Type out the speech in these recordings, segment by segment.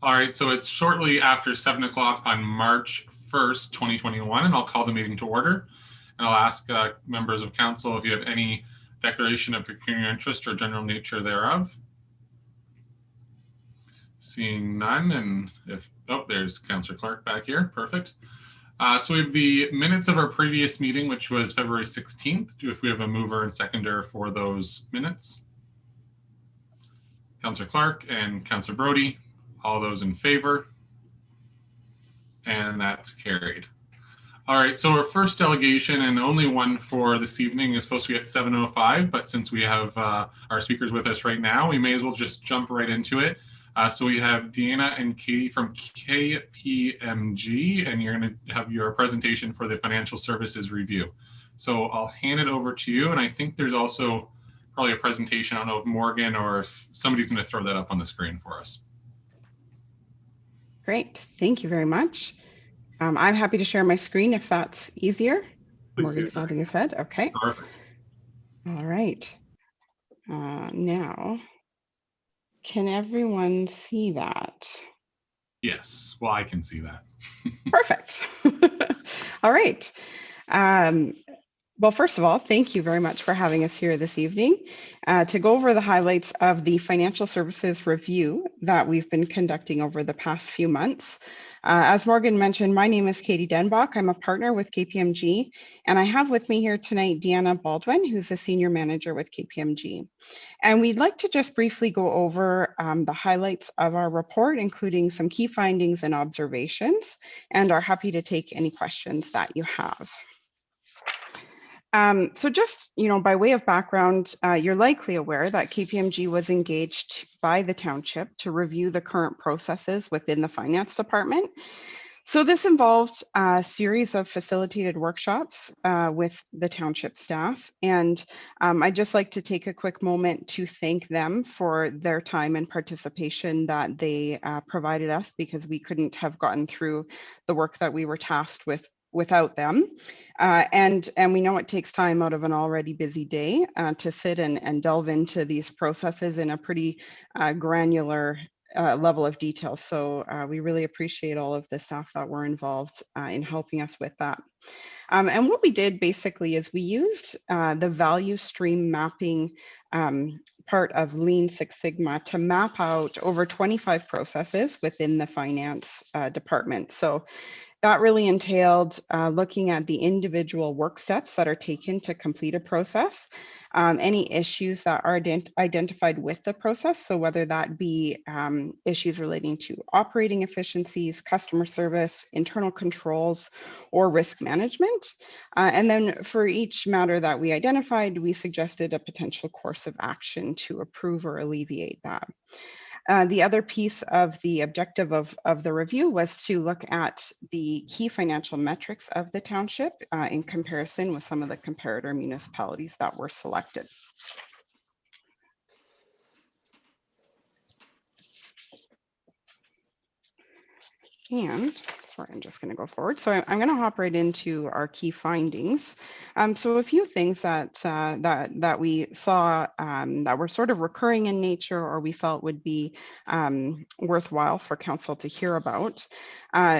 All right, so it's shortly after 7 o'clock on March 1st, 2021, and I'll call the meeting to order. And I'll ask members of council if you have any declaration of pecuniary interest or general nature thereof. Seeing none, and if, oh, there's Councillor Clark back here, perfect. So we have the minutes of our previous meeting, which was February 16th. If we have a mover and seconder for those minutes. Councillor Clark and Councillor Brody, all those in favor? And that's carried. All right, so our first delegation, and only one for this evening, is supposed to be at 7:05, but since we have our speakers with us right now, we may as well just jump right into it. So we have Deanna and Katie from KPMG, and you're going to have your presentation for the financial services review. So I'll hand it over to you, and I think there's also probably a presentation. I don't know if Morgan or if somebody's going to throw that up on the screen for us. Great, thank you very much. I'm happy to share my screen if that's easier. Morgan's nodding his head. Okay. Perfect. All right. Now, can everyone see that? Yes, well, I can see that. Perfect. All right. Well, first of all, thank you very much for having us here this evening to go over the highlights of the financial services review that we've been conducting over the past few months. As Morgan mentioned, my name is Katie Denbach. I'm a partner with KPMG, and I have with me here tonight Deanna Baldwin, who's a senior manager with KPMG. And we'd like to just briefly go over the highlights of our report, including some key findings and observations, and are happy to take any questions that you have. So just, by way of background, you're likely aware that KPMG was engaged by the township to review the current processes within the finance department. So this involved a series of facilitated workshops with the township staff. And I'd just like to take a quick moment to thank them for their time and participation that they provided us, because we couldn't have gotten through the work that we were tasked with without them. And we know it takes time out of an already busy day to sit and delve into these processes in a pretty granular level of detail. So we really appreciate all of the staff that were involved in helping us with that. And what we did basically is we used the value stream mapping part of Lean Six Sigma to map out over 25 processes within the finance department. So that really entailed looking at the individual work steps that are taken to complete a process, any issues that are identified with the process. So whether that be issues relating to operating efficiencies, customer service, internal controls, or risk management. And then for each matter that we identified, we suggested a potential course of action to improve or alleviate that. The other piece of the objective of the review was to look at the key financial metrics of the township in comparison with some of the comparator municipalities that were selected. And sorry, I'm just going to go forward. So I'm going to hop right into our key findings. So a few things that we saw that were sort of recurring in nature, or we felt would be worthwhile for council to hear about.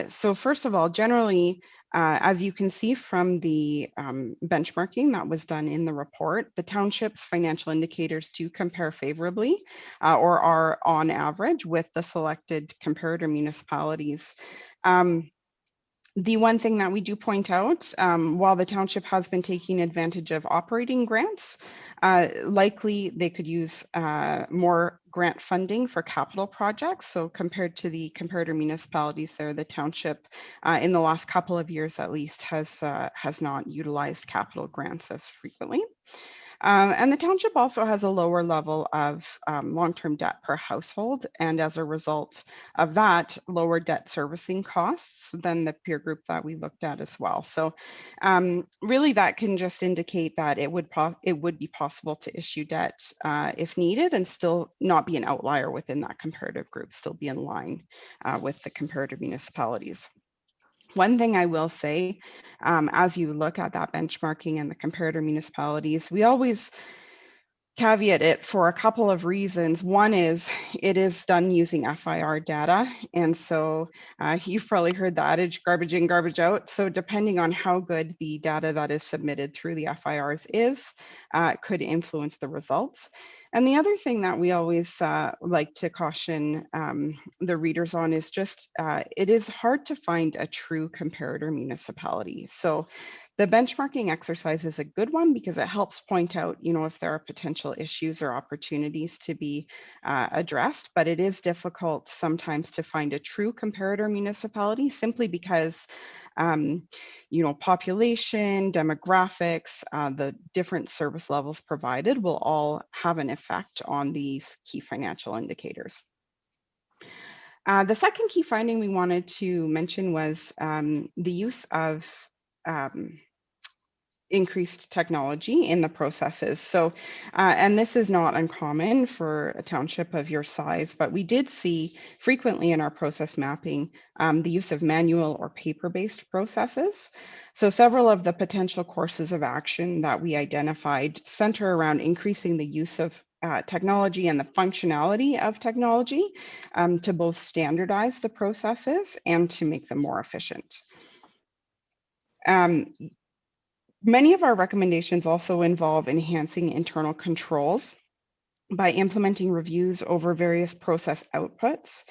So first of all, generally, as you can see from the benchmarking that was done in the report, the township's financial indicators do compare favorably or are on average with the selected comparator municipalities. The one thing that we do point out, while the township has been taking advantage of operating grants, likely they could use more grant funding for capital projects. So compared to the comparator municipalities there, the township in the last couple of years at least has not utilized capital grants as frequently. And the township also has a lower level of long-term debt per household, and as a result of that, lower debt servicing costs than the peer group that we looked at as well. So really that can just indicate that it would be possible to issue debt if needed and still not be an outlier within that comparative group, still be in line with the comparative municipalities. One thing I will say, as you look at that benchmarking and the comparator municipalities, we always caveat it for a couple of reasons. One is it is done using FIR data. And so you've probably heard the adage, garbage in, garbage out. So depending on how good the data that is submitted through the FIRs is, could influence the results. And the other thing that we always like to caution the readers on is just, it is hard to find a true comparator municipality. So the benchmarking exercise is a good one because it helps point out, if there are potential issues or opportunities to be addressed, but it is difficult sometimes to find a true comparator municipality simply because, population, demographics, the different service levels provided will all have an effect on these key financial indicators. The second key finding we wanted to mention was the use of increased technology in the processes. So, and this is not uncommon for a township of your size, but we did see frequently in our process mapping the use of manual or paper-based processes. So several of the potential courses of action that we identified center around increasing the use of technology and the functionality of technology to both standardize the processes and to make them more efficient. Many of our recommendations also involve enhancing internal controls by implementing reviews over various process outputs,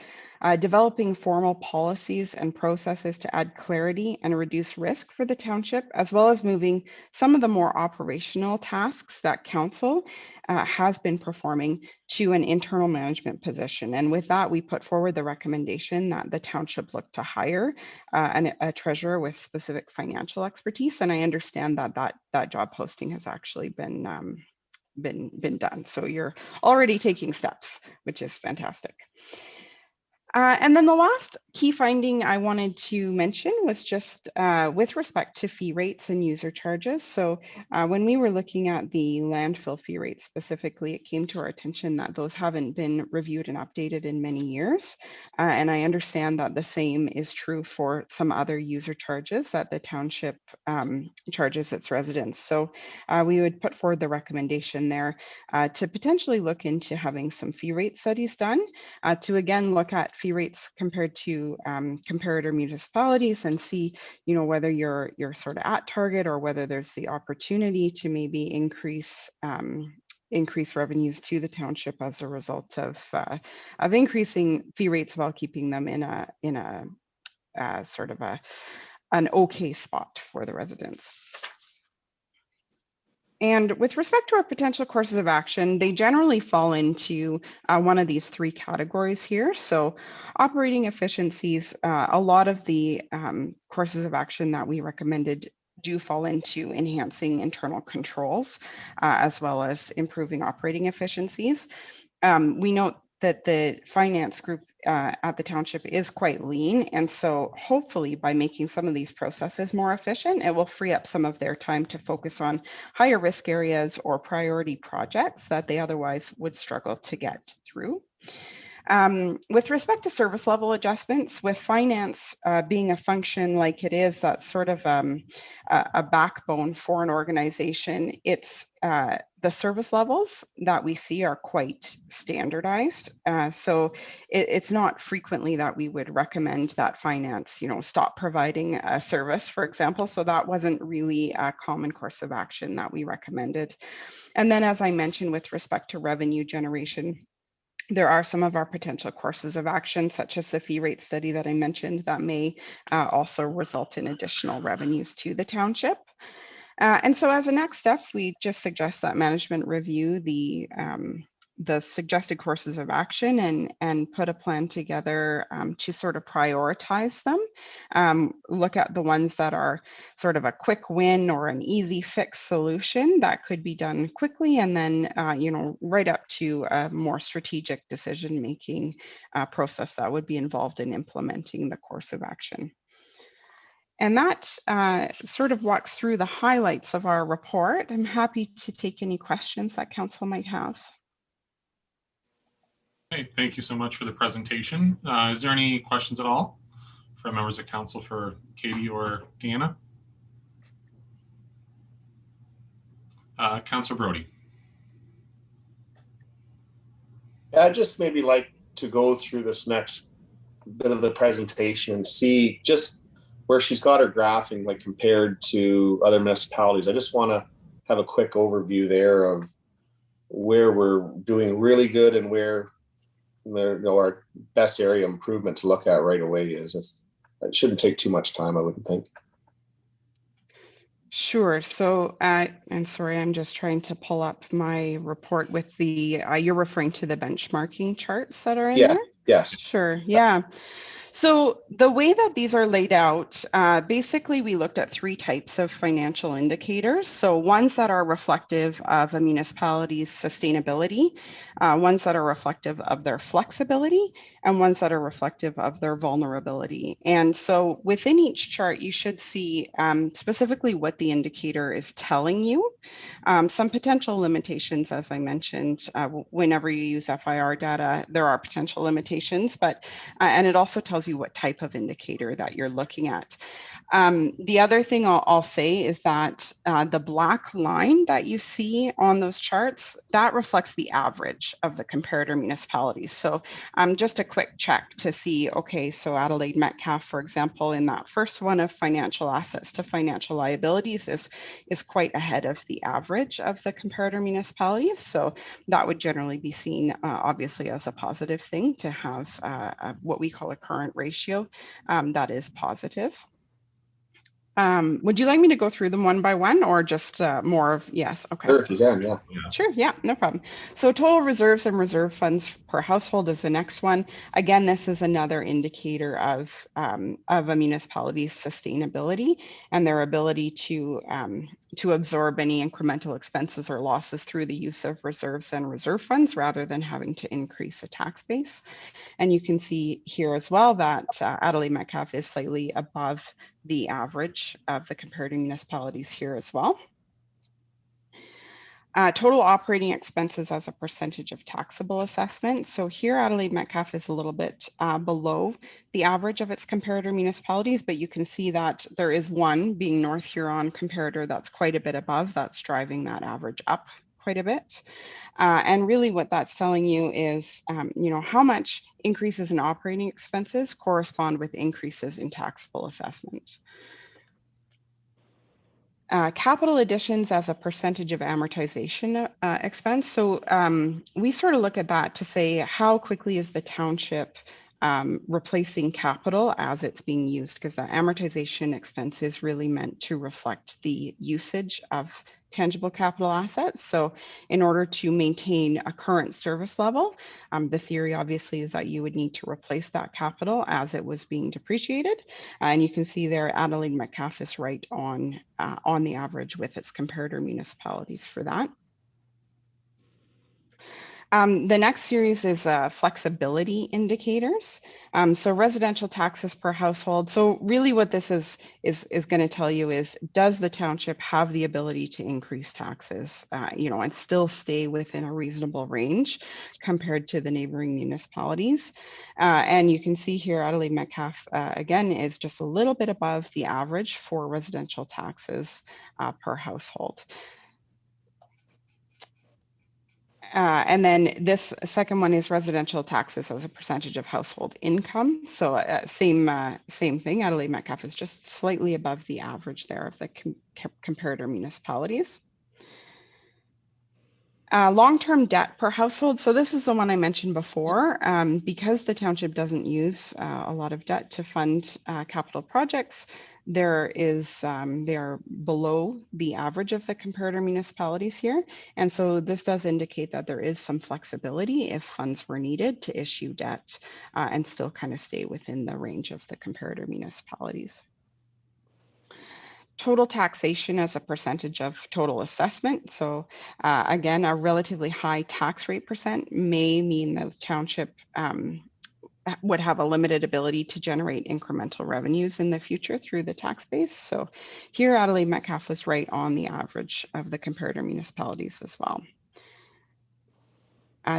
developing formal policies and processes to add clarity and reduce risk for the township, as well as moving some of the more operational tasks that council has been performing to an internal management position. And with that, we put forward the recommendation that the township look to hire a treasurer with specific financial expertise. And I understand that that job posting has actually been done. So you're already taking steps, which is fantastic. And then the last key finding I wanted to mention was just with respect to fee rates and user charges. So when we were looking at the landfill fee rates specifically, it came to our attention that those haven't been reviewed and updated in many years. And I understand that the same is true for some other user charges that the township charges its residents. So we would put forward the recommendation there to potentially look into having some fee rate studies done to again look at fee rates compared to comparator municipalities and see, whether you're sort of at target or whether there's the opportunity to maybe increase revenues to the township as a result of increasing fee rates while keeping them in a sort of an okay spot for the residents. And with respect to our potential courses of action, they generally fall into one of these three categories here. So operating efficiencies, a lot of the courses of action that we recommended do fall into enhancing internal controls, as well as improving operating efficiencies. We note that the finance group at the township is quite lean. And so hopefully by making some of these processes more efficient, it will free up some of their time to focus on higher risk areas or priority projects that they otherwise would struggle to get through. With respect to service level adjustments, with finance being a function like it is, that's sort of a backbone for an organization, it's the service levels that we see are quite standardized. So it's not frequently that we would recommend that finance, stop providing a service, for example. So that wasn't really a common course of action that we recommended. And then, as I mentioned, with respect to revenue generation, there are some of our potential courses of action, such as the fee rate study that I mentioned, that may also result in additional revenues to the township. And so as a next step, we just suggest that management review the suggested courses of action and put a plan together to sort of prioritize them. Look at the ones that are sort of a quick win or an easy fix solution that could be done quickly, and then right up to a more strategic decision-making process that would be involved in implementing the course of action. And that sort of walks through the highlights of our report. I'm happy to take any questions that council might have. Hey, thank you so much for the presentation. Is there any questions at all from members of council for Katie or Deanna? Councilor Brody. I'd just maybe like to go through this next bit of the presentation and see just where she's got her graphing, like compared to other municipalities. I just want to have a quick overview there of where we're doing really good and where our best area improvement to look at right away is. If it shouldn't take too much time, I wouldn't think. Sure. So, and sorry, I'm just trying to pull up my report with the, you're referring to the benchmarking charts that are in Yeah. there? Yes. Sure. Yeah. So the way that these are laid out, basically we looked at three types of financial indicators. So ones that are reflective of a municipality's sustainability, ones that are reflective of their flexibility, and ones that are reflective of their vulnerability. And so within each chart, you should see specifically what the indicator is telling you. Some potential limitations, as I mentioned, whenever you use FIR data, there are potential limitations, but and it also tells you what type of indicator that you're looking at. The other thing I'll say is that the black line that you see on those charts, that reflects the average of the comparator municipalities. So just a quick check to see, okay, so Adelaide Metcalfe, for example, in that first one of financial assets to financial liabilities is quite ahead of the average of the comparator municipalities. So that would generally be seen, obviously, as a positive thing to have what we call a current ratio that is positive. Would you like me to go through them one by one or just more of, yes, okay. Sure, if you can, yeah. Sure, yeah, no problem. So total reserves and reserve funds per household is the next one. Again, this is another indicator of a municipality's sustainability and their ability to absorb any incremental expenses or losses through the use of reserves and reserve funds rather than having to increase a tax base. And you can see here as well that Adelaide Metcalfe is slightly above the average of the comparative municipalities here as well. Total operating expenses as a percentage of taxable assessment. So here Adelaide Metcalfe is a little bit below the average of its comparator municipalities, but you can see that there is one being North Huron comparator that's quite a bit above, that's driving that average up quite a bit. And really what that's telling you is, how much increases in operating expenses correspond with increases in taxable assessment. Capital additions as a percentage of amortization expense. So we sort of look at that to say how quickly is the township replacing capital as it's being used, because the amortization expense is really meant to reflect the usage of tangible capital assets. So in order to maintain a current service level, the theory obviously is that you would need to replace that capital as it was being depreciated. And you can see there Adelaide Metcalfe is right on the average with its comparator municipalities for that. The next series is flexibility indicators. So residential taxes per household. So really what this is going to tell you is, does the township have the ability to increase taxes, and still stay within a reasonable range compared to the neighboring municipalities? And you can see here Adelaide Metcalfe, again, is just a little bit above the average for residential taxes per household. And then this second one is residential taxes as a percentage of household income. So same thing. Adelaide Metcalfe is just slightly above the average there of the comparator municipalities. Long-term debt per household. So this is the one I mentioned before. Because the township doesn't use a lot of debt to fund capital projects, they are below the average of the comparator municipalities here. And so this does indicate that there is some flexibility if funds were needed to issue debt and still kind of stay within the range of the comparator municipalities. Total taxation as a percentage of total assessment. So again, a relatively high tax rate percent may mean the township would have a limited ability to generate incremental revenues in the future through the tax base. So here Adelaide Metcalfe was right on the average of the comparator municipalities as well.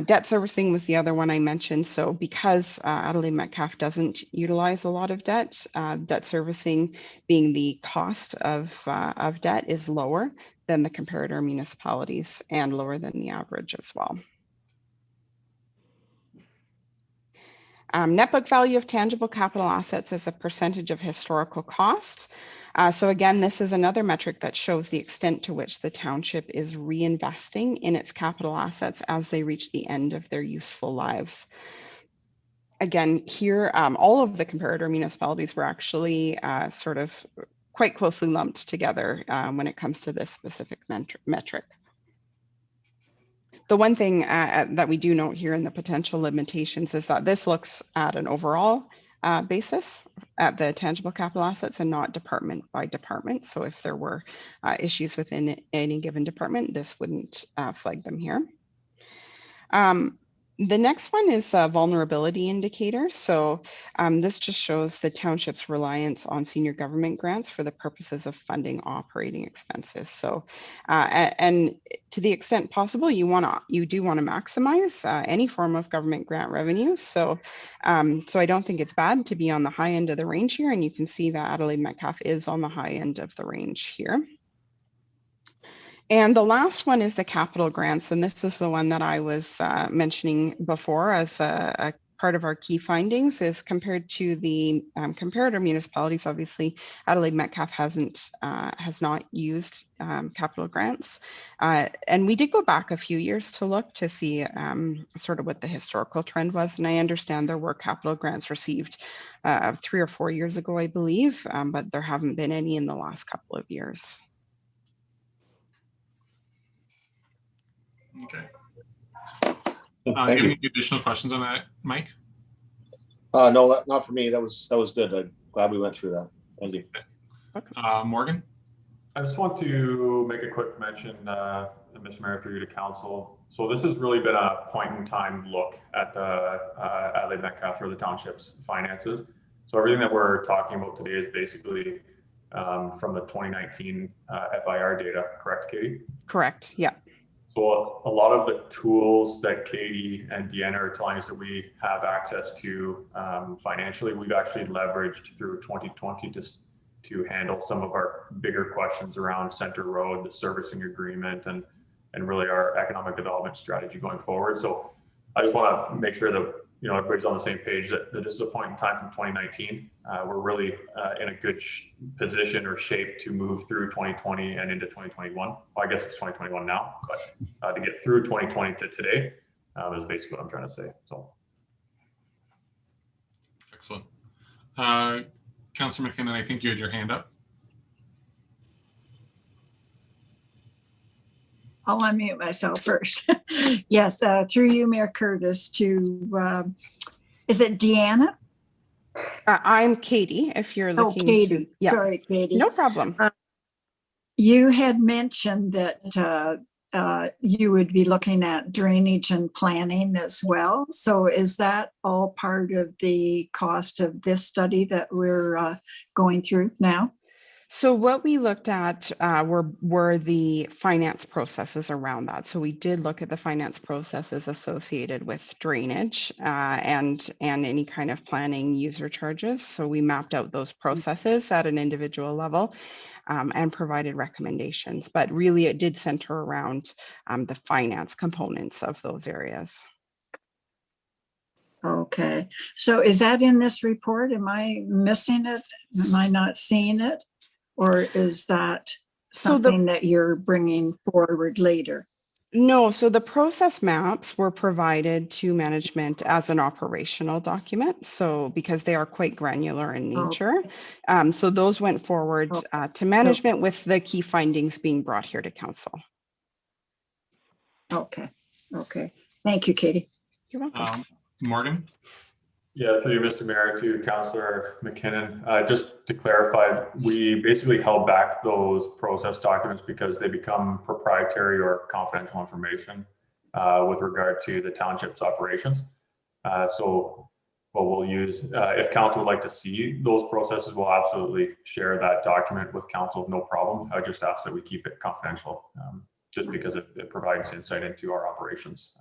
Debt servicing was the other one I mentioned. So because Adelaide Metcalfe doesn't utilize a lot of debt, debt servicing being the cost of debt is lower than the comparator municipalities and lower than the average as well. Net book value of tangible capital assets as a percentage of historical cost. So again, this is another metric that shows the extent to which the township is reinvesting in its capital assets as they reach the end of their useful lives. Again, here, all of the comparator municipalities were actually sort of quite closely lumped together when it comes to this specific metric. The one thing that we do note here in the potential limitations is that this looks at an overall basis at the tangible capital assets and not department by department. So if there were issues within any given department, this wouldn't flag them here. The next one is vulnerability indicators. So this just shows the township's reliance on senior government grants for the purposes of funding operating expenses. So, and to the extent possible, you do want to maximize any form of government grant revenue. So, so I don't think it's bad to be on the high end of the range here, and you can see that Adelaide Metcalfe is on the high end of the range here. And the last one is the capital grants. And this is the one that I was mentioning before as a part of our key findings is compared to the comparator municipalities. Obviously, Adelaide Metcalfe has not used capital grants. And we did go back a few years to look to see sort of what the historical trend was. And I understand there were capital grants received 3 or 4 years ago, I believe, but there haven't been any in the last couple of years. Okay. Do you have any additional questions on that, Mike? No, not for me. That was good. I'm glad we went through that. Thank you. Morgan? I just want to make a quick mention, Mr. Mayor, through you to council. So this has really been a point in time look at the Adelaide Metcalfe or the township's finances. So everything that we're talking about today is basically from the 2019 FIR data, correct, Katie? Correct, yeah. So a lot of the tools that Katie and Deanna are telling us that we have access to financially, we've actually leveraged through 2020 to handle some of our bigger questions around Center Road, the servicing agreement, and really our economic development strategy going forward. So I just want to make sure that everybody's on the same page that this is a point in time from 2019. We're really in a good position or shape to move through 2020 and into 2021. Well, I guess it's 2021 now, but to get through 2020 to today is basically what I'm trying to say. So, excellent. Councillor McKinnon, I think you had your hand up. I'll unmute myself first. Yes, through you, Mayor Curtis, to, is it Deanna? I'm Katie, if you're looking Katie. to, yeah. Sorry, Katie. No problem. You had mentioned that you would be looking at drainage and planning as well. So is that all part of the cost of this study that we're going through now? So what we looked at were the finance processes around that. So we did look at the finance processes associated with drainage and any kind of planning user charges. So we mapped out those processes at an individual level and provided recommendations. But really, it did center around the finance components of those areas. Okay. So is that in this report? Am I missing it? Am I not seeing it? Or is that something that you're bringing forward later? No, so the process maps were provided to management as an operational document. So because they are quite granular in nature. Okay. So those went forward to management with the key findings being brought here to council. Okay. Okay. Thank you, Katie. You're welcome. Morgan? Yeah, through you, Mr. Mayor, to Councillor McKinnon. Just to clarify, we basically held back those process documents because they become proprietary or confidential information with regard to the township's operations. So what we'll use, if council would like to see those processes, we'll absolutely share that document with council, no problem. I just ask that we keep it confidential just because it provides insight into our operations.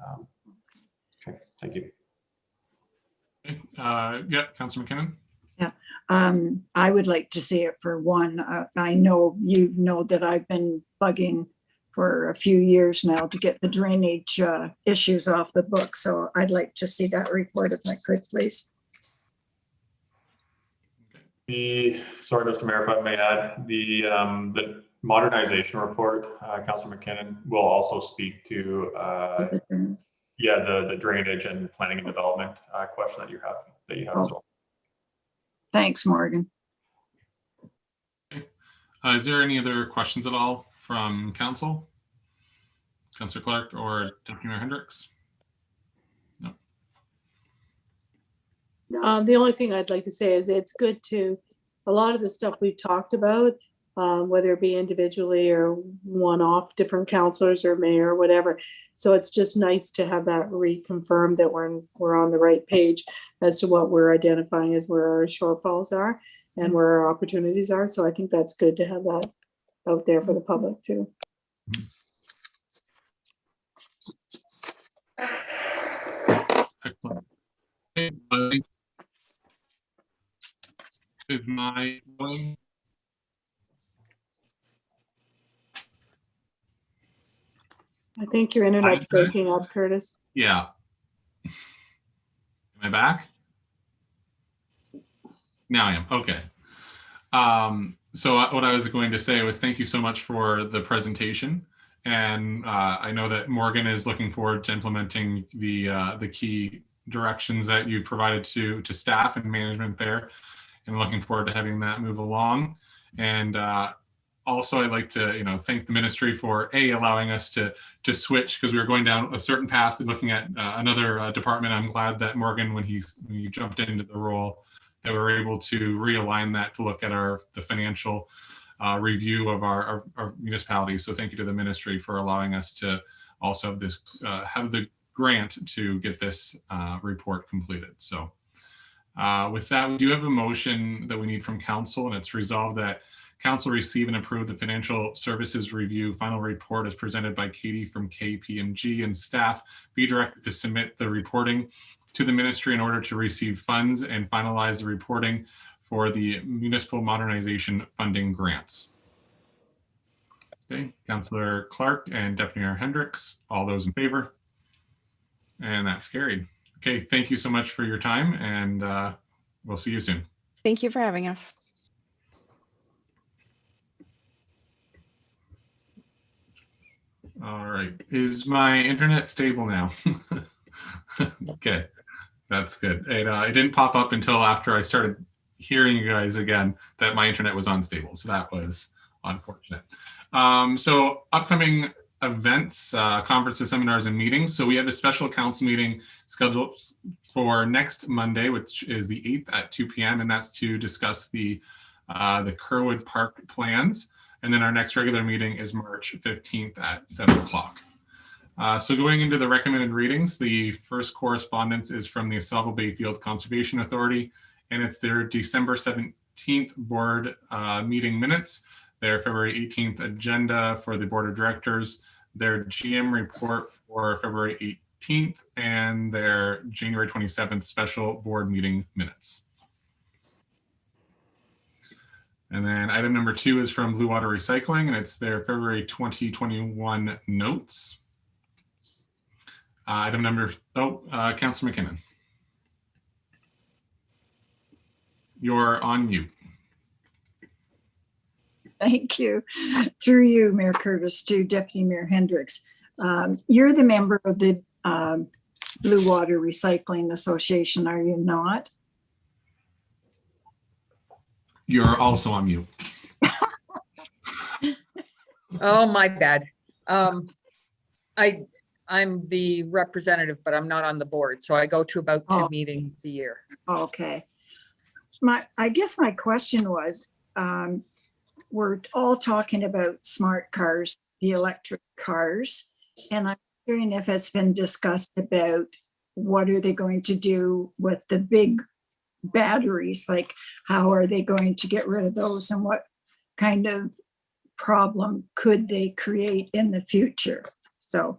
Okay, thank you. Yeah, Councillor McKinnon. Yeah, I would like to see it for one. I know you know that I've been bugging for a few years now to get the drainage issues off the book. So I'd like to see that report if I could, please. Sorry, Mr. Mayor, if I may add, the modernization report, Councillor McKinnon will also speak to, the drainage and planning and development question that you have as well. Thanks, Morgan. Is there any other questions at all from council? Councillor Clark or Deputy Mayor Hendricks? No. The only thing I'd like to say is it's good to, a lot of the stuff we've talked about, whether it be individually or one-off different councillors or mayor or whatever. So it's just nice to have that reconfirmed that we're on the right page as to what we're identifying as where our shortfalls are and where our opportunities are. So I think that's good to have that out there for the public too. Excellent. Okay, is my going? I think your internet's breaking up, Curtis. Yeah. Am I back? Now I am. Okay. So what I was going to say was thank you so much for the presentation. And I know that Morgan is looking forward to implementing the key directions that you've provided to staff and management there, and looking forward to having that move along. And also, I'd like to thank the ministry for allowing us to switch, because we were going down a certain path and looking at another department. I'm glad that Morgan, when he jumped into the role, that we were able to realign that to look at the financial review of our municipalities. So thank you to the ministry for allowing us to also have this have the grant to get this report completed. So with that, we do have a motion that we need from council, and it's resolved that council receive and approve the financial services review final report as presented by Katie from KPMG, and staff be directed to submit the reporting to the ministry in order to receive funds and finalize the reporting for the municipal modernization funding grants. Okay, Councillor Clark and Deputy Mayor Hendricks, all those in favor? And that's carried. Okay, thank you so much for your time, and we'll see you soon. Thank you for having us. All right, is my internet stable now? Okay, that's good. It didn't pop up until after I started hearing you guys again that my internet was unstable, so that was unfortunate. So upcoming events, conferences, seminars, and meetings. So we have a special council meeting scheduled for next Monday, which is the 8th at 2 p.m. and that's to discuss the Kerwood Park plans. And then our next regular meeting is March 15th at 7 o'clock. So going into the recommended readings, the first correspondence is from the Sauville Bayfield Conservation Authority, and it's their December 17th board meeting minutes, their February 18th agenda for the board of directors, their GM report for February 18th, and their January 27th special board meeting minutes. And then item number 2 is from Blue Water Recycling, and it's their February 2021 notes. Item number, Councillor McKinnon. You're on mute. Thank you. Through you, Mayor Curtis, to Deputy Mayor Hendricks. You're the member of the Blue Water Recycling Association, are you not? You're also on mute. Oh, my bad. I'm the representative, but I'm not on the board. So I go to about 2 meetings a year. Okay. I guess my question was, we're all talking about smart cars, the electric cars, and I'm wondering if it's been discussed about what are they going to do with the big batteries, like how are they going to get rid of those, and what kind of problem could they create in the future? So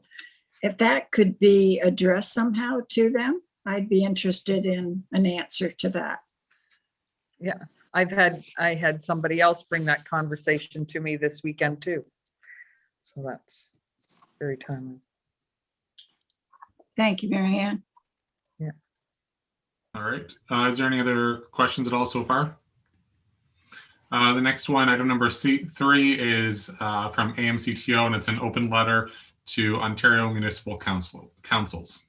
if that could be addressed somehow to them, I'd be interested in an answer to that. Yeah, I had somebody else bring that conversation to me this weekend too. So that's very timely. Thank you, Mary Ann. Yeah. All right. Is there any other questions at all so far? The next one, item number C3, is from AMCTO, and it's an open letter to Ontario Municipal Councils.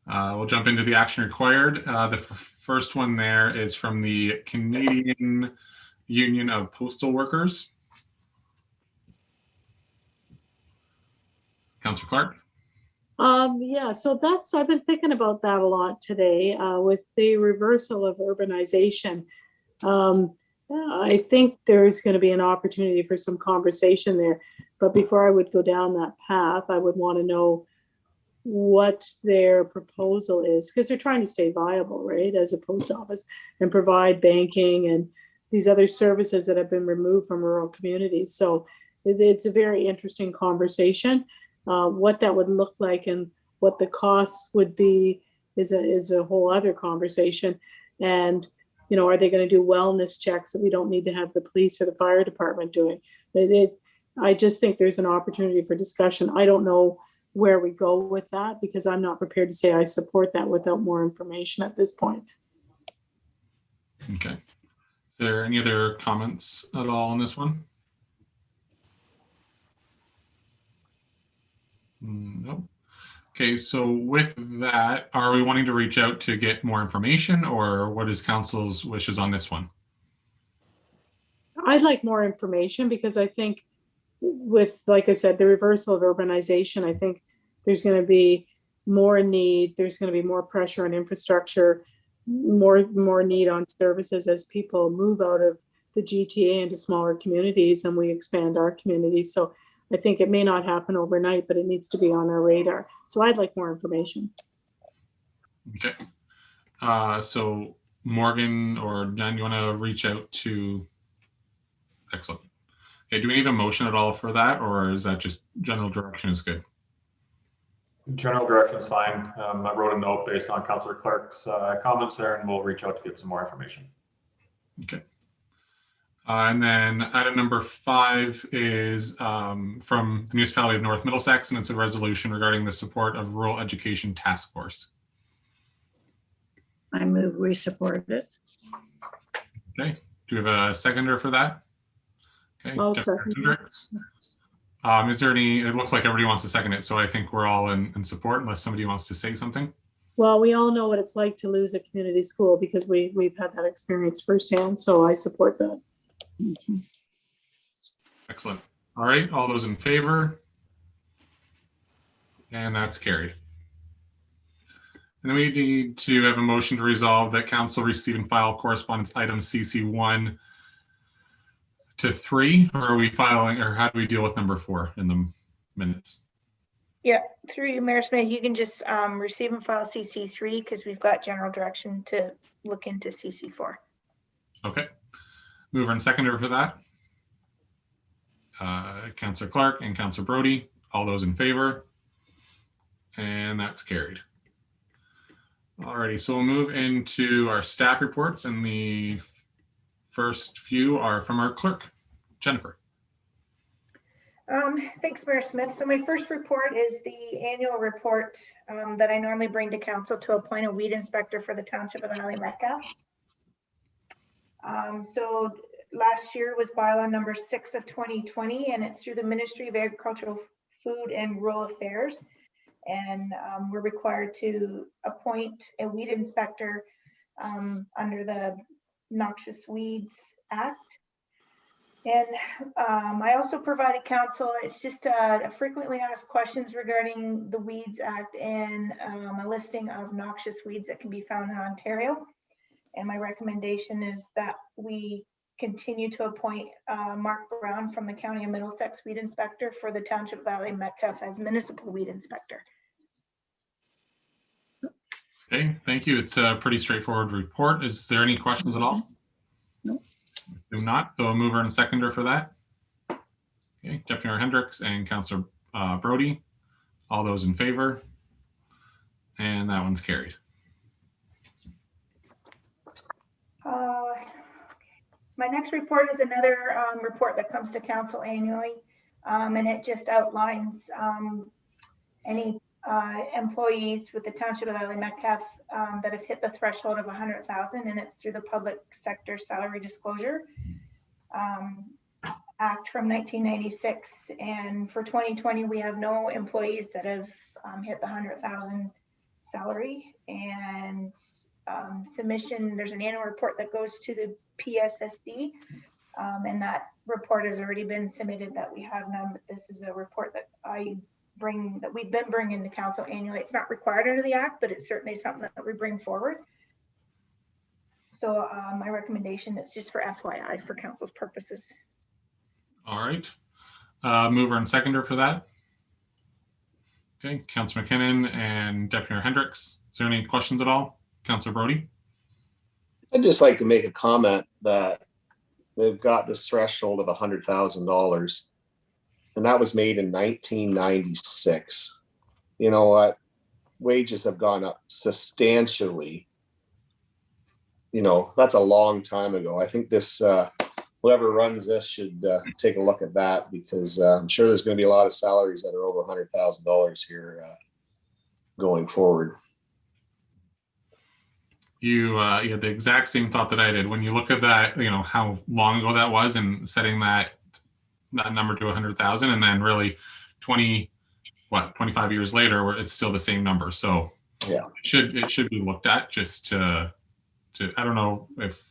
We'll jump into the action required. The first one there is from the Canadian Union of Postal Workers. Councillor Clark. Yeah, so I've been thinking about that a lot today with the reversal of urbanization. I think there's going to be an opportunity for some conversation there. But before I would go down that path, I would want to know what their proposal is, because they're trying to stay viable, right, as a post office, and provide banking and these other services that have been removed from rural communities. So it's a very interesting conversation. What that would look like and what the costs would be is a whole other conversation. And, you know, are they going to do wellness checks that we don't need to have the police or the fire department doing? I just think there's an opportunity for discussion. I don't know where we go with that because I'm not prepared to say I support that without more information at this point. Okay. Is there any other comments at all on this one? No. Okay, so with that, are we wanting to reach out to get more information, or what is council's wishes on this one? I'd like more information because I think with, like I said, the reversal of urbanization, I think there's going to be more need, there's going to be more pressure on infrastructure, more need on services as people move out of the GTA into smaller communities and we expand our communities. So I think it may not happen overnight, but it needs to be on our radar. So I'd like more information. Okay. So Morgan or Jen, you want to reach out to? Excellent. Okay, do we need a motion at all for that, or is that just general direction is good? General direction is fine. I wrote a note based on Councillor Clark's comments there, and we'll reach out to get some more information. Okay. And then item number 5 is from the Municipality of North Middlesex, and it's a resolution regarding the support of Rural Education Task Force. I move we support it. Okay. Do we have a seconder for that? Okay. I'll second it. Is there any, it looks like everybody wants to second it, so I think we're all in support unless somebody wants to say something. Well, we all know what it's like to lose a community school because we've had that experience firsthand, so I support that. Excellent. All right, all those in favor? And that's carried. And then we need to have a motion to resolve that council receive and file correspondence item CC1 to 3, or are we filing, or how do we deal with number 4 in the minutes? Yeah, through you, Mayor Smith, you can just receive and file CC3 because we've got general direction to look into CC4. Okay. Mover and seconder for that. Councillor Clark and Councillor Brody, all those in favor? And that's carried. Alrighty, so we'll move into our staff reports, and the first few are from our clerk, Jennifer. Thanks, Mayor Smith. So my first report is the annual report that I normally bring to council to appoint a weed inspector for the Township of Valley Metcalfe. So last year was bylaw number 6 of 2020, and it's through the Ministry of Agricultural, Food and Rural Affairs. And we're required to appoint a weed inspector under the Noxious Weeds Act. And I also provided council, it's just frequently asked questions regarding the Weeds Act and a listing of noxious weeds that can be found in Ontario. And my recommendation is that we continue to appoint Mark Brown from the County of Middlesex Weed Inspector for the Township Valley Metcalfe as Municipal Weed Inspector. Okay, thank you. It's a pretty straightforward report. Is there any questions at all? No. Do not, so a mover and seconder for that. Okay, Deputy Mayor Hendricks and Councillor Brody, all those in favor? And that one's carried. My next report is another report that comes to council annually, and it just outlines any employees with the Township of Isle Metcalf that have hit the threshold of 100,000, and it's through the Public Sector Salary Disclosure Act from 1996. And for 2020, we have no employees that have hit the 100,000 salary. And submission, there's an annual report that goes to the PSSD, and that report has already been submitted. That we have none, but this is a report that we've been bringing to council annually. It's not required under the act, but it's certainly something that we bring forward. So my recommendation is just for FYI for council's purposes. All right. Mover and seconder for that. Okay, Councillor McKinnon and Deputy Mayor Hendricks. Is there any questions at all? Councillor Brody? I'd just like to make a comment that they've got this threshold of $100,000, and that was made in 1996. You know what? Wages have gone up substantially. You know, that's a long time ago. I think this, whoever runs this should take a look at that, because I'm sure there's going to be a lot of salaries that are over $100,000 here going forward. You had the exact same thought that I did. When you look at that, you know, how long ago that was, and setting that number to 100,000, and then really 25 years later, where it's still the same number. So yeah, it should be looked at, just to I don't know if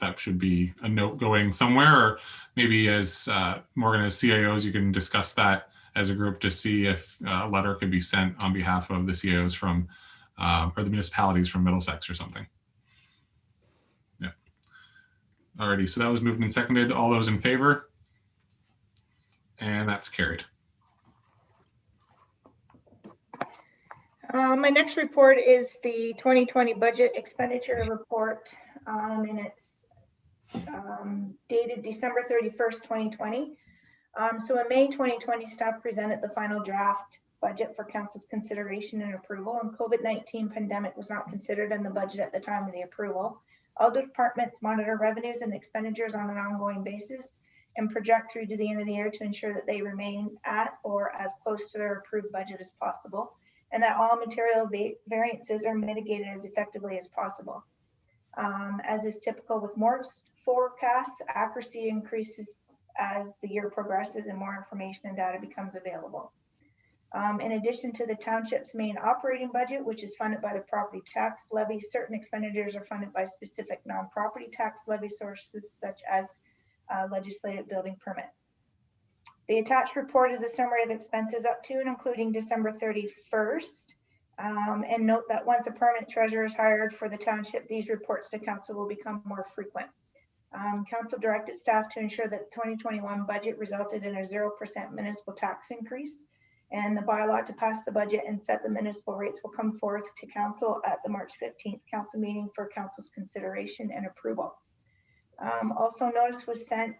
that should be a note going somewhere, or maybe as Morgan, as CIOs, you can discuss that as a group to see if a letter could be sent on behalf of the CIOs from or the municipalities from Middlesex or something. Yeah. Alrighty, so that was moved and seconded. All those in favor? And that's carried. My next report is the 2020 budget expenditure report, and it's dated December 31st, 2020. So in May 2020, staff presented the final draft budget for council's consideration and approval, and COVID-19 pandemic was not considered in the budget at the time of the approval. All departments monitor revenues and expenditures on an ongoing basis and project through to the end of the year to ensure that they remain at or as close to their approved budget as possible, and that all material variances are mitigated as effectively as possible. As is typical with most forecasts, accuracy increases as the year progresses and more information and data becomes available. In addition to the township's main operating budget, which is funded by the property tax levy, certain expenditures are funded by specific non-property tax levy sources, such as legislative building permits. The attached report is a summary of expenses up to and including December 31st. And note that once a permanent treasurer is hired for the township, these reports to council will become more frequent. Council directed staff to ensure that the 2021 budget resulted in a 0% municipal tax increase, and the bylaw to pass the budget and set the municipal rates will come forth to council at the March 15th council meeting for council's consideration and approval. Also, notice was sent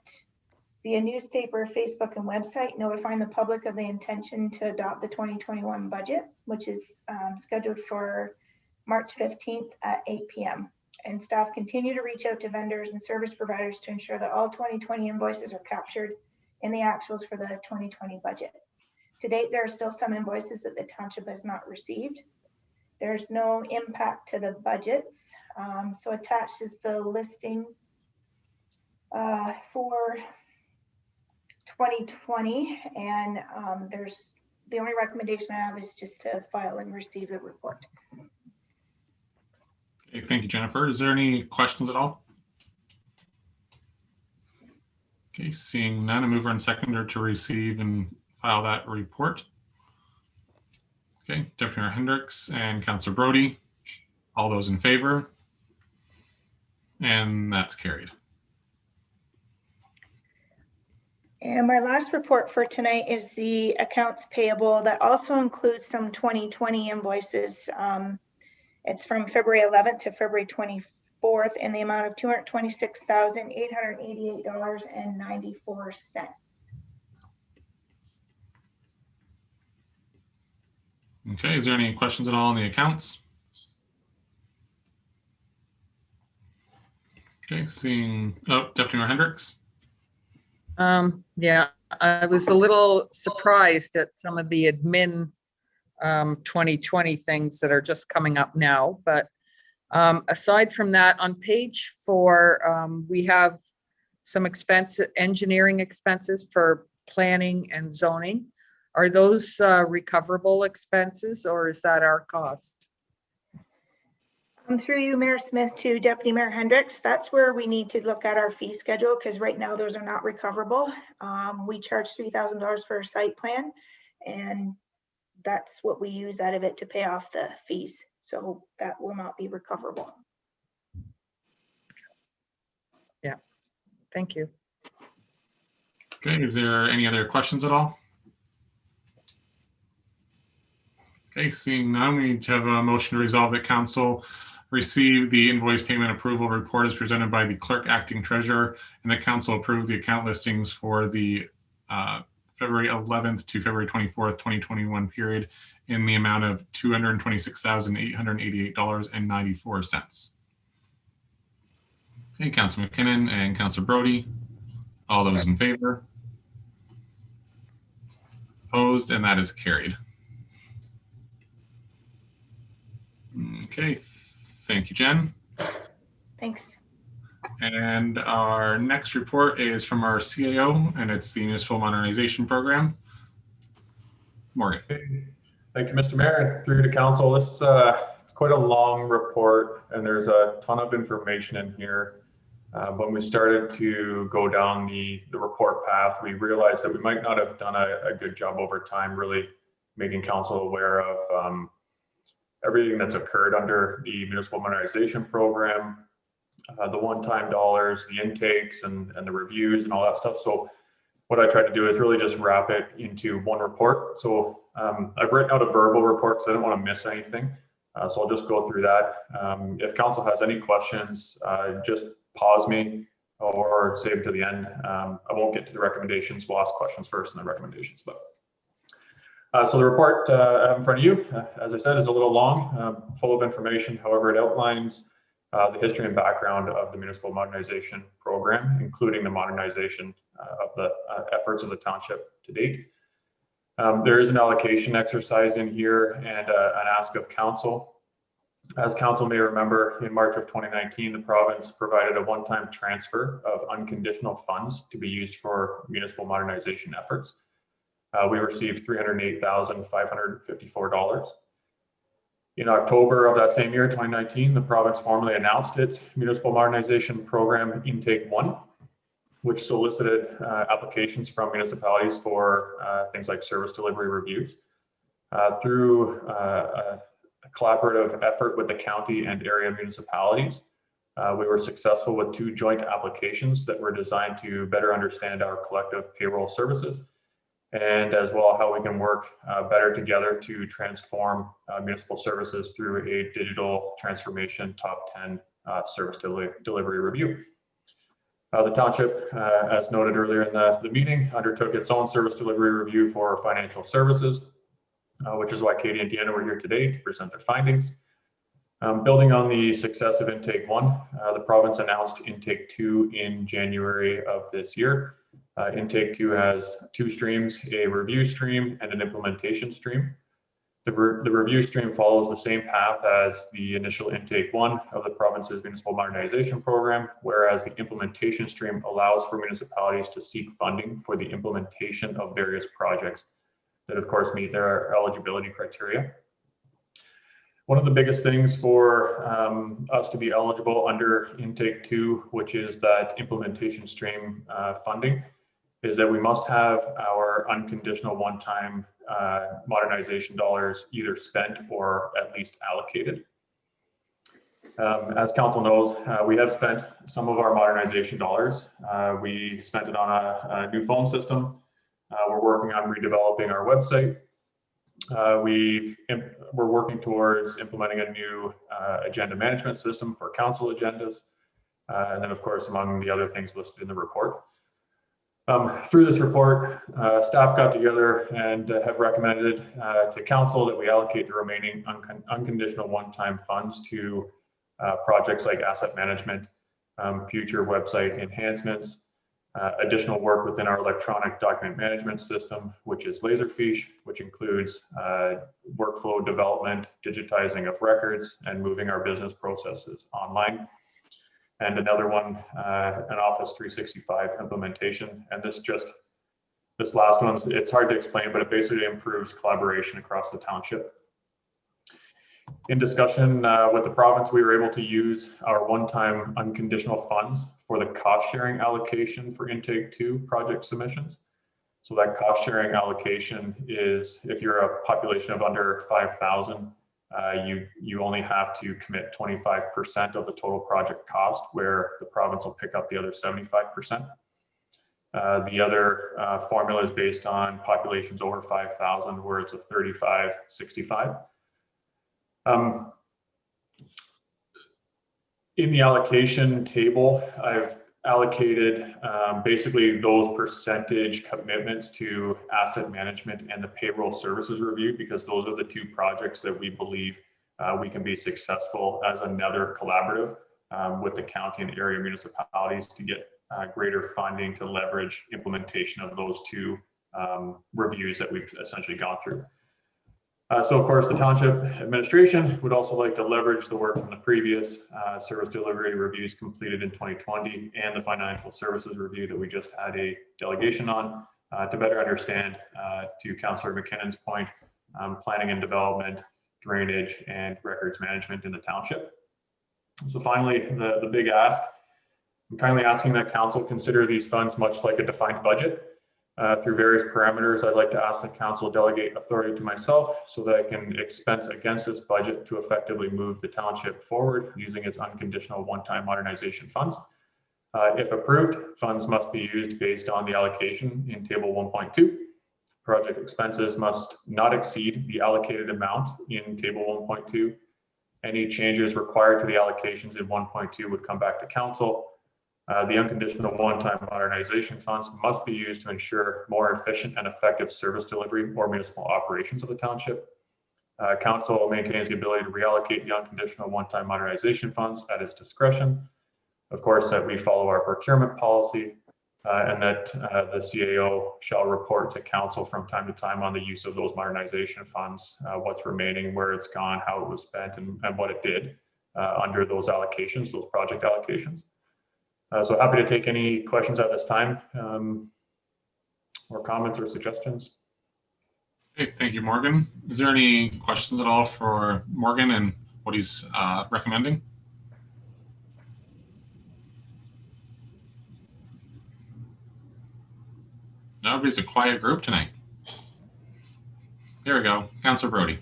via newspaper, Facebook, and website notifying the public of the intention to adopt the 2021 budget, which is scheduled for March 15th at 8 p.m. And staff continue to reach out to vendors and service providers to ensure that all 2020 invoices are captured in the actuals for the 2020 budget. To date, there are still some invoices that the township has not received. There's no impact to the budgets. So attached is the listing for 2020, and there's the only recommendation I have is just to file and receive the report. Okay, thank you, Jennifer. Is there any questions at all? Okay, seeing none, a mover and seconder to receive and file that report. Okay, Deputy Mayor Hendricks and Councillor Brody, all those in favor? And that's carried. And my last report for tonight is the accounts payable that also includes some 2020 invoices. It's from February 11th to February 24th in the amount of $226,888.94. Okay, is there any questions at all on the accounts? Okay, seeing, oh, Deputy Mayor Hendricks. Yeah, I was a little surprised at some of the admin 2020 things that are just coming up now. But aside from that, on page 4, we have some engineering expenses for planning and zoning. Are those recoverable expenses, or is that our cost? Through you, Mayor Smith, to Deputy Mayor Hendricks, that's where we need to look at our fee schedule, because right now those are not recoverable. We charge $3,000 for a site plan, and that's what we use out of it to pay off the fees. So that will not be recoverable. Yeah, thank you. Okay, is there any other questions at all? Okay, seeing none, we need to have a motion to resolve that council receive the invoice payment approval report as presented by the clerk acting treasurer, and the council approve the account listings for the February 11th to February 24th, 2021 period in the amount of $226,888.94. Okay, Councilor McKinnon and Councilor Brody, all those in favor? Opposed, and that is carried. Okay, thank you, Jen. Thanks. And our next report is from our CAO, and it's the Municipal Modernization Program. Morgan. Thank you, Mr. Mayor. Through to council. This it's quite a long report, and there's a ton of information in here. When we started to go down the report path, we realized that we might not have done a good job over time, really making council aware of everything that's occurred under the Municipal Modernization Program, the one-time dollars, the intakes, and the reviews and all that stuff. So what I tried to do is really just wrap it into one report. So I've written out a verbal report because I didn't want to miss anything. So I'll just go through that. If council has any questions, just pause me or save it to the end. I won't get to the recommendations. We'll ask questions first and then recommendations. But so the report I have in front of you, as I said, is a little long, full of information. However, it outlines the history and background of the Municipal Modernization Program, including the modernization of the efforts of the township to date. There is an allocation exercise in here and an ask of council. As council may remember, in March of 2019, the province provided a one-time transfer of unconditional funds to be used for municipal modernization efforts. We received $308,554. In October of that same year, 2019, the province formally announced its Municipal Modernization Program Intake 1, which solicited applications from municipalities for things like service delivery reviews. Through a collaborative effort with the county and area municipalities, we were successful with 2 joint applications that were designed to better understand our collective payroll services, and as well how we can work better together to transform municipal services through a digital transformation top 10 service delivery review. The township, as noted earlier in the meeting, undertook its own service delivery review for financial services, which is why Katie and Deanna were here today to present their findings. Building on the success of Intake 1, the province announced Intake 2 in January of this year. Intake 2 has 2 streams, a review stream and an implementation stream. The review stream follows the same path as the initial Intake 1 of the province's Municipal Modernization Program, whereas the implementation stream allows for municipalities to seek funding for the implementation of various projects that, of course, meet their eligibility criteria. One of the biggest things for us to be eligible under Intake 2, which is that implementation stream funding, is that we must have our unconditional one-time modernization dollars either spent or at least allocated. As council knows, we have spent some of our modernization dollars. We spent it on a new phone system. We're working on redeveloping our website. We're working towards implementing a new agenda management system for council agendas. And then, of course, among the other things listed in the report. Through this report, staff got together and have recommended to council that we allocate the remaining unconditional one-time funds to projects like asset management, future website enhancements, Additional work within our electronic document management system, which is Laserfiche, which includes workflow development, digitizing of records, and moving our business processes online. And another one, an Office 365 implementation. And this last one, it's hard to explain, but it basically improves collaboration across the township. In discussion with the province, we were able to use our one-time unconditional funds for the cost sharing allocation for intake 2 project submissions. So that cost sharing allocation is, if you're a population of under 5,000, you only have to commit 25% of the total project cost, where the province will pick up the other 75%. The other formula is based on populations over 5,000, where it's a 35-65. In the allocation table, I've allocated basically those percentage commitments to asset management and the payroll services review, because those are the 2 projects that we believe we can be successful as another collaborative with the county and area municipalities to get greater funding to leverage implementation of those 2 reviews that we've essentially gone through. So of course, the township administration would also like to leverage the work from the previous service delivery reviews completed in 2020 and the financial services review that we just had a delegation on to better understand, to Councillor McKinnon's point, planning and development, drainage, and records management in the township. So finally, the big ask, I'm kindly asking that council consider these funds much like a defined budget. Through various parameters, I'd like to ask the council delegate authority to myself so that I can expense against this budget to effectively move the township forward using its unconditional one-time modernization funds. If approved, funds must be used based on the allocation in table 1.2. Project expenses must not exceed the allocated amount in table 1.2. Any changes required to the allocations in 1.2 would come back to council. The unconditional one-time modernization funds must be used to ensure more efficient and effective service delivery or municipal operations of the township. Council maintains the ability to reallocate the unconditional one-time modernization funds at its discretion. Of course, that we follow our procurement policy and that the CAO shall report to council from time to time on the use of those modernization funds, what's remaining, where it's gone, how it was spent, and what it did under those allocations, those project allocations. So happy to take any questions at this time, or comments or suggestions. Okay, thank you, Morgan. Is there any questions at all for Morgan and what he's recommending? No, everybody's a quiet group tonight. Here we go. Councillor Brody.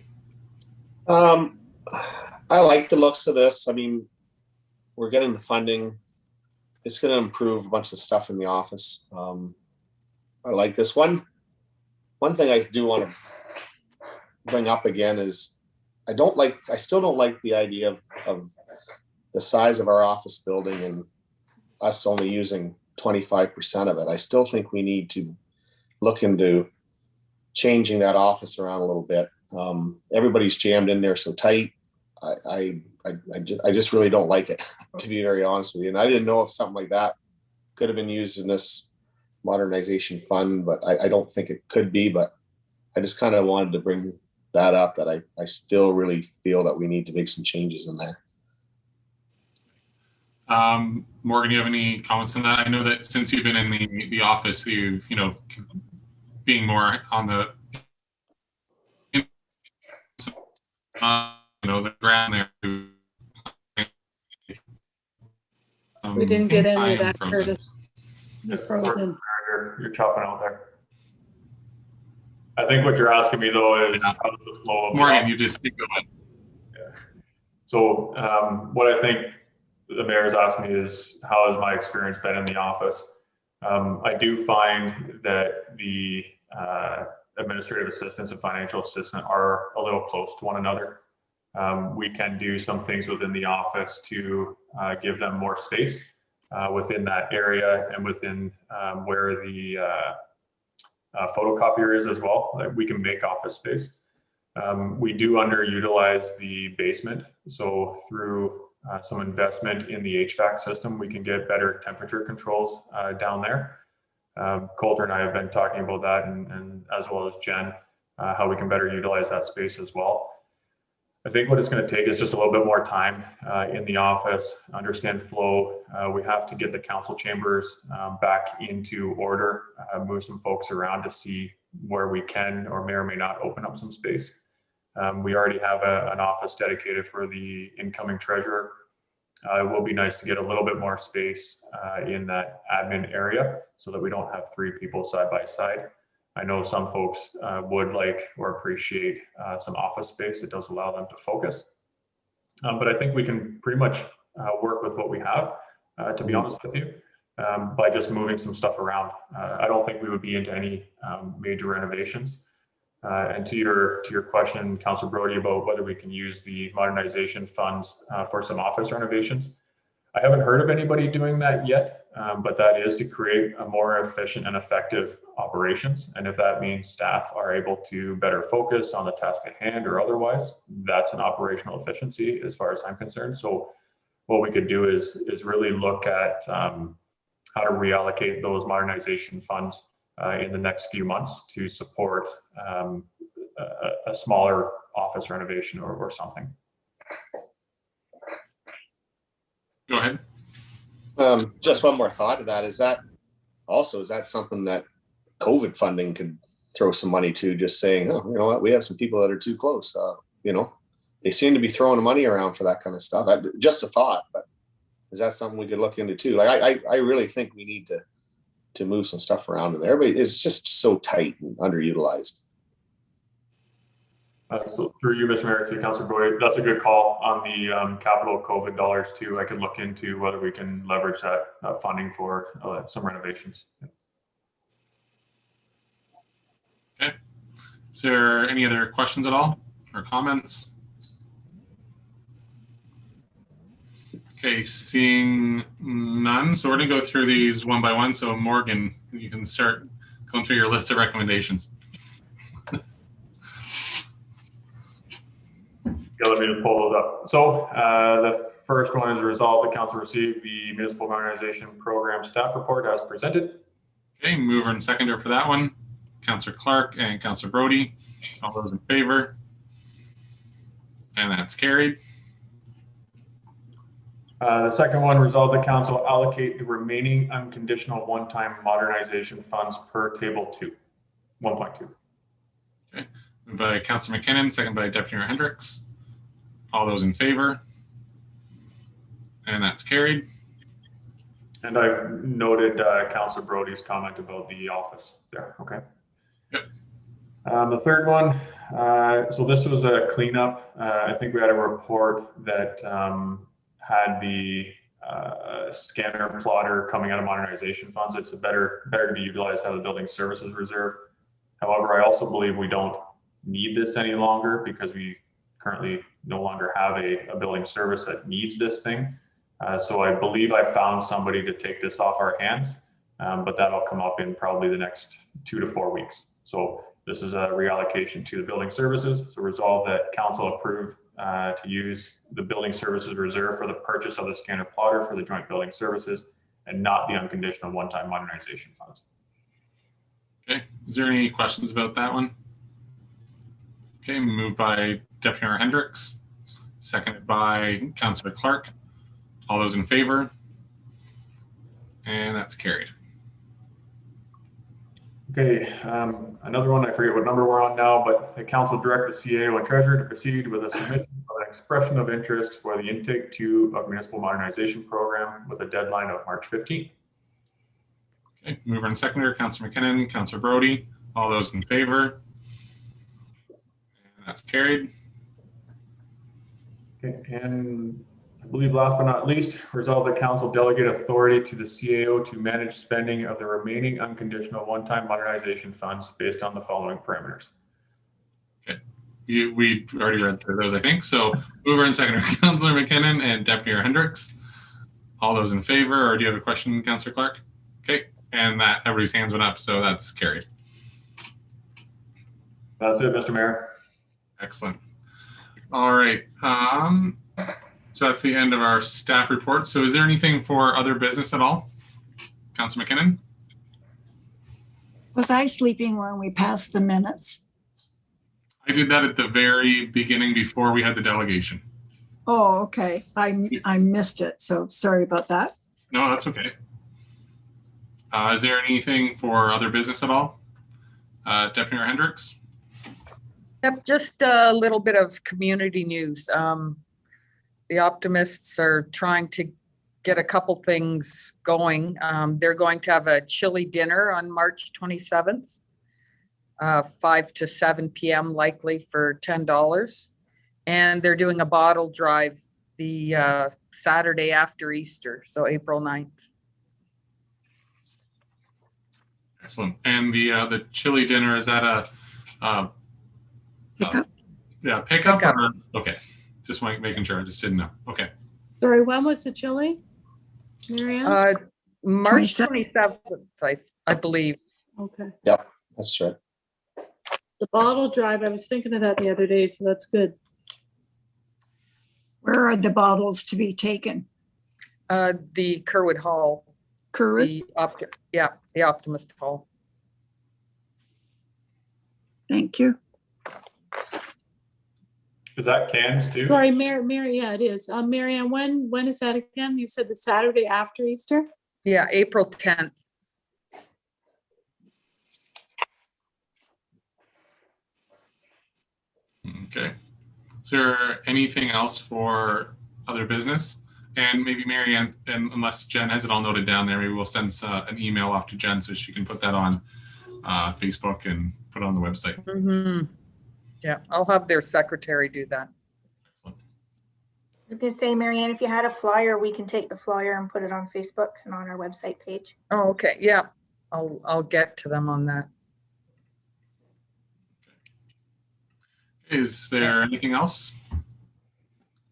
I like the looks of this. I mean, we're getting the funding. It's going to improve a bunch of stuff in the office. I like this one. One thing I do want to bring up again is I still don't like the idea of the size of our office building and us only using 25% of it. I still think we need to look into changing that office around a little bit. Everybody's jammed in there so tight. I just really don't like it, to be very honest with you. And I didn't know if something like that could have been used in this modernization fund, but I don't think it could be. But I just kind of wanted to bring that up, that I still really feel that we need to make some changes in there. Morgan, do you have any comments on that? I know that since you've been in the office, you've, being more on the, the ground there. We didn't get any of that, frozen. Curtis. You're frozen. You're chopping out there. I think what you're asking me though is how does the flow of Morgan, you just keep going. Yeah. So what I think the mayor's asking me is, how has my experience been in the office? I do find that the administrative assistants and financial assistant are a little close to one another. We can do some things within the office to give them more space within that area and within where the photocopier is as well. We can make office space. We do underutilize the basement. So through some investment in the HVAC system, we can get better temperature controls down there. Coulter and I have been talking about that, and as well as Jen, how we can better utilize that space as well. I think what it's going to take is just a little bit more time in the office, understand flow. We have to get the council chambers back into order, move some folks around to see where we can or may not open up some space. We already have an office dedicated for the incoming treasurer. It will be nice to get a little bit more space in that admin area so that we don't have 3 people side by side. I know some folks would like or appreciate some office space. It does allow them to focus. But I think we can pretty much work with what we have, to be honest with you, by just moving some stuff around. I don't think we would be into any major renovations. And to your question, Councillor Brody, about whether we can use the modernization funds for some office renovations. I haven't heard of anybody doing that yet, but that is to create a more efficient and effective operations. And if that means staff are able to better focus on the task at hand or otherwise, that's an operational efficiency as far as I'm concerned. So what we could do is really look at how to reallocate those modernization funds in the next few months to support a smaller office renovation or something. Go ahead. Just one more thought to that. Is that something that COVID funding could throw some money to, just saying, oh, you know what, we have some people that are too close. They seem to be throwing money around for that kind of stuff. Just a thought, but is that something we could look into too? Like, I really think we need to move some stuff around in there. Everybody is just so tight and underutilized. So through you, Mr. Mayor, to Councillor Brody, that's a good call on the capital COVID dollars too. I could look into whether we can leverage that funding for some renovations. Okay. Is there any other questions at all or comments? Okay, seeing none. So we're gonna go through these one by one. So Morgan, you can start going through your list of recommendations. Yeah, let me just pull those up. So the first one is resolve the council receive the Municipal Modernization Program staff report as presented. Okay, mover and seconder for that one, Councillor Clark and Councillor Brody. All those in favor? And that's carried. The second one, resolve the council allocate the remaining unconditional one-time modernization funds per table 2, 1.2. Okay, moved by Councillor McKinnon, second by Deputy Mayor Hendricks. All those in favor? And that's carried. And I've noted Councillor Brody's comment about the office there. Okay. Yep. The third one, so this was a cleanup. I think we had a report that had the scanner plotter coming out of modernization funds. It's better to be utilized out of the building services reserve. However, I also believe we don't need this any longer because we currently no longer have a building service that needs this thing. So I believe I found somebody to take this off our hands, but that'll come up in probably the next 2 to 4 weeks. So this is a reallocation to the building services. So resolve that council approve to use the building services reserve for the purchase of the scanner plotter for the joint building services and not the unconditional one-time modernization funds. Okay, is there any questions about that one? Okay, moved by Deputy Mayor Hendricks, seconded by Councillor Clark. All those in favor? And that's carried. Okay, another one, I forget what number we're on now, but the council direct the CAO and treasurer to proceed with a submission of an expression of interest for the intake 2 of municipal modernization program with a deadline of March 15th. Okay, mover and seconder, Councillor McKinnon, Councillor Brody. All those in favor? And that's carried. Okay, and I believe last but not least, resolve the council delegate authority to the CAO to manage spending of the remaining unconditional one-time modernization funds based on the following parameters. Okay, we already read through those, I think. So mover and seconder, Councillor McKinnon and Deputy Mayor Hendricks. All those in favor, or do you have a question, Councillor Clark? Okay, and that everybody's hands went up, so that's carried. That's it, Mr. Mayor. Excellent. All right. So that's the end of our staff report. So is there anything for other business at all? Councillor McKinnon? Was I sleeping when we passed the minutes? I did that at the very beginning before we had the delegation. Oh, okay. I missed it. So sorry about that. No, that's okay. Is there anything for other business at all? Deputy Mayor Hendricks? Yep, just a little bit of community news. The Optimists are trying to get a couple things going. They're going to have a chili dinner on March 27th, 5 to 7 p.m. likely for $10. And they're doing a bottle drive the Saturday after Easter, so April 9th. Excellent. And the chili dinner, is that a Pickup. yeah, pickup? Pickup. Or, okay. Just making sure. I just didn't know. Okay. Sorry, when was the chili? Marianne? March 27th. 27th, I believe. Okay. Yep, that's right. The bottle drive, I was thinking of that the other day, so that's good. Where are the bottles to be taken? The Kerwood Hall, Current? the Optimist Hall. Thank you. Is that cans too? Sorry, Mary, yeah, it is. Marianne, when is that again? You said the Saturday after Easter? Yeah, April 10th. Okay. Is there anything else for other business? And maybe Mary Ann, and unless Jen has it all noted down there, maybe we'll send an email off to Jen so she can put that on Facebook and put it on the website. Mm-hmm. Yeah, I'll have their secretary do that. I was gonna say, Marianne, if you had a flyer, we can take the flyer and put it on Facebook and on our website page. Oh, okay. Yeah, I'll get to them on that. Is there anything else?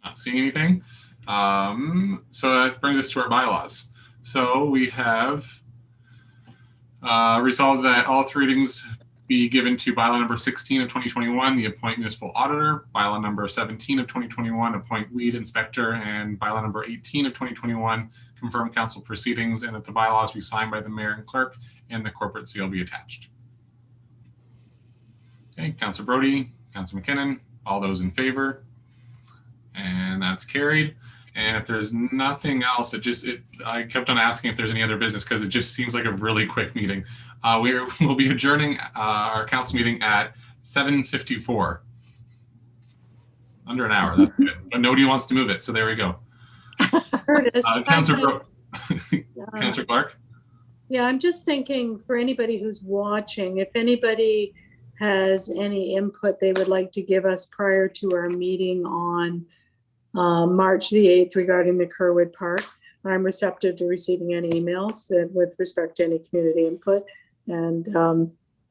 Not seeing anything. So that brings us to our bylaws. So we have resolved that all three readings be given to bylaw number 16 of 2021, the appoint municipal auditor, bylaw number 17 of 2021, appoint weed inspector, and bylaw number 18 of 2021, confirm council proceedings, and that the bylaws be signed by the mayor and clerk and the corporate seal be attached. Okay, Councilor Brody, Councilor McKinnon, all those in favor? And that's carried. And if there's nothing else, I kept on asking if there's any other business because it just seems like a really quick meeting. We'll be adjourning our council meeting at 7:54. Under an hour, that's good. But nobody wants to move it, so there we go. Curtis, Councilor Clark? Yeah, I'm just thinking for anybody who's watching, if anybody has any input they would like to give us prior to our meeting on March the 8th regarding the Kerwood Park, I'm receptive to receiving any emails with respect to any community input. And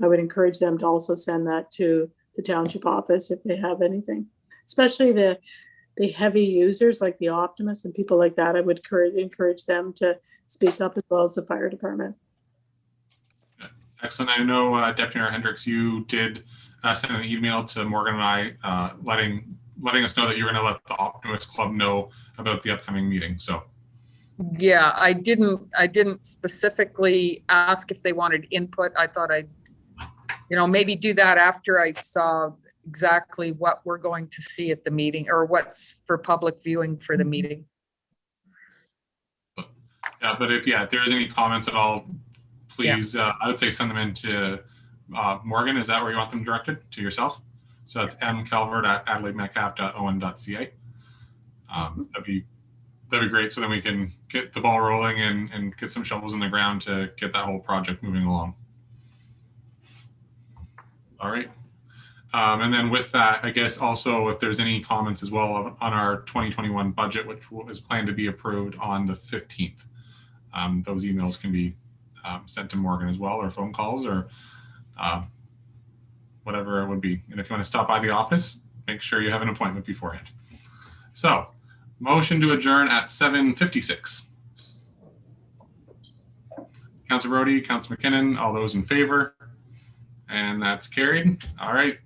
I would encourage them to also send that to the township office if they have anything, especially the heavy users like the Optimists and people like that. I would encourage them to speak up as well as the fire department. Excellent. I know Deputy Mayor Hendricks, you did send an email to Morgan and I letting us know that you're going to let the Optimist Club know about the upcoming meeting. So Yeah, I didn't specifically ask if they wanted input. I thought I'd, maybe do that after I saw exactly what we're going to see at the meeting or what's for public viewing for the meeting. yeah, but if there is any comments at all, please, I would say send them in to Morgan. Is that where you want them directed? To yourself? So that's mcalvert@adelaidemetcalf.on.ca. That'd be great. So then we can get the ball rolling and get some shovels in the ground to get that whole project moving along. All right. And then with that, I guess also if there's any comments as well on our 2021 budget, which is planned to be approved on the 15th, those emails can be sent to Morgan as well, or phone calls, or whatever it would be. And if you want to stop by the office, make sure you have an appointment beforehand. So, motion to adjourn at 7:56. Councilor Brody, Councilor McKinnon, all those in favor? And that's carried. All right.